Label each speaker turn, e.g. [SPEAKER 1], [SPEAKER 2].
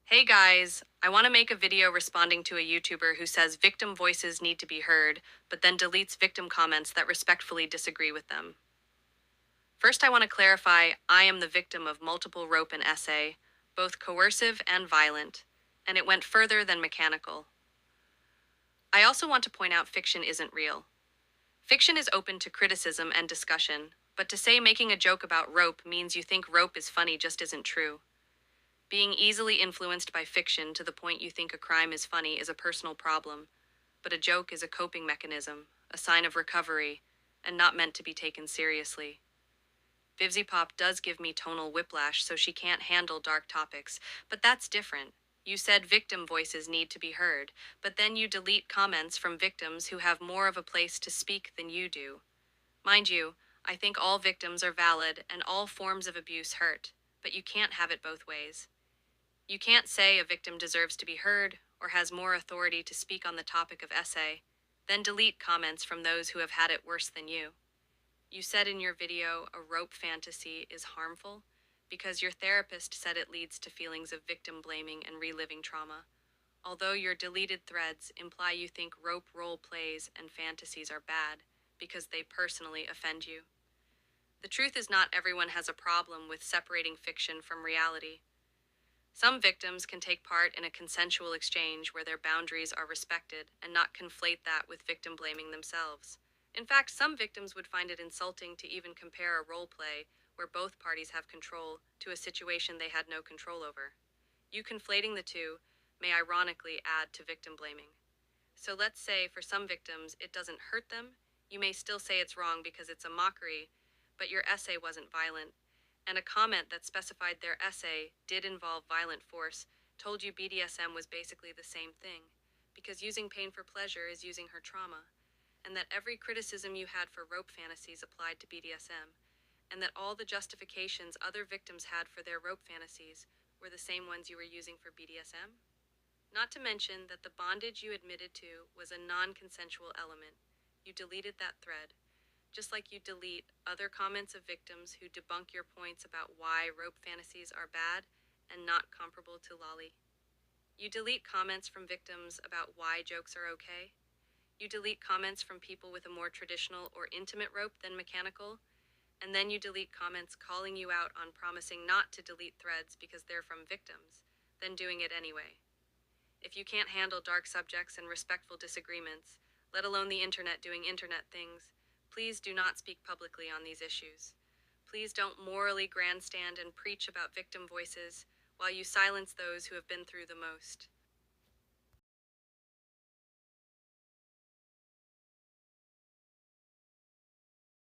[SPEAKER 1] Hey guys, I want to make a video responding to a YouTuber who says victim voices need to be heard, but then deletes victim comments that respectfully disagree with them. First, I want to clarify I am the victim of multiple rope and essay, both coercive and violent, and it went further than mechanical. I also want to point out fiction isn't real. Fiction is open to criticism and discussion, but to say making a joke about rope means you think rope is funny just isn't true. Being easily influenced by fiction to the point you think a crime is funny is a personal problem, but a joke is a coping mechanism, a sign of recovery, and not meant to be taken seriously. Vivziepop does give me tonal whiplash, so she can't handle dark topics, but that's different. You said victim voices need to be heard, but then you delete comments from victims who have more of a place to speak than you do. Mind you, I think all victims are valid and all forms of abuse hurt, but you can't have it both ways. You can't say a victim deserves to be heard or has more authority to speak on the topic of essay, then delete comments from those who have had it worse than you. You said in your video a rope fantasy is harmful because your therapist said it leads to feelings of victim blaming and reliving trauma, although your deleted threads imply you think rope role plays and fantasies are bad because they personally offend you. The truth is not everyone has a problem with separating fiction from reality. Some victims can take part in a consensual exchange where their boundaries are respected and not conflate that with victim blaming themselves. In fact, some victims would find it insulting to even compare a role play where both parties have control to a situation they had no control over. You conflating the two may ironically add to victim blaming. So let's say for some victims it doesn't hurt them, you may still say it's wrong because it's a mockery, but your essay wasn't violent, and a comment that specified their essay did involve violent force told you BDSM was basically the same thing, because using pain for pleasure is using her trauma, and that every criticism you had for rope fantasies applied to BDSM, and that all the justifications other victims had for their rope fantasies were the same ones you were using for BDSM? Not to mention that the bondage you admitted to was a non-consensual element. You deleted that thread, just like you delete other comments of victims who debunk your points about why rope fantasies are bad and not comparable to lolly. You delete comments from victims about why jokes are okay. You delete comments from people with a more traditional or intimate rope than mechanical. And then you delete comments calling you out on promising not to delete threads because they're from victims, then doing it anyway. If you can't handle dark subjects and respectful disagreements, let alone the internet doing internet things, please do not speak publicly on these issues. Please don't morally grandstand and preach about victim voices while you silence those who have been through the most.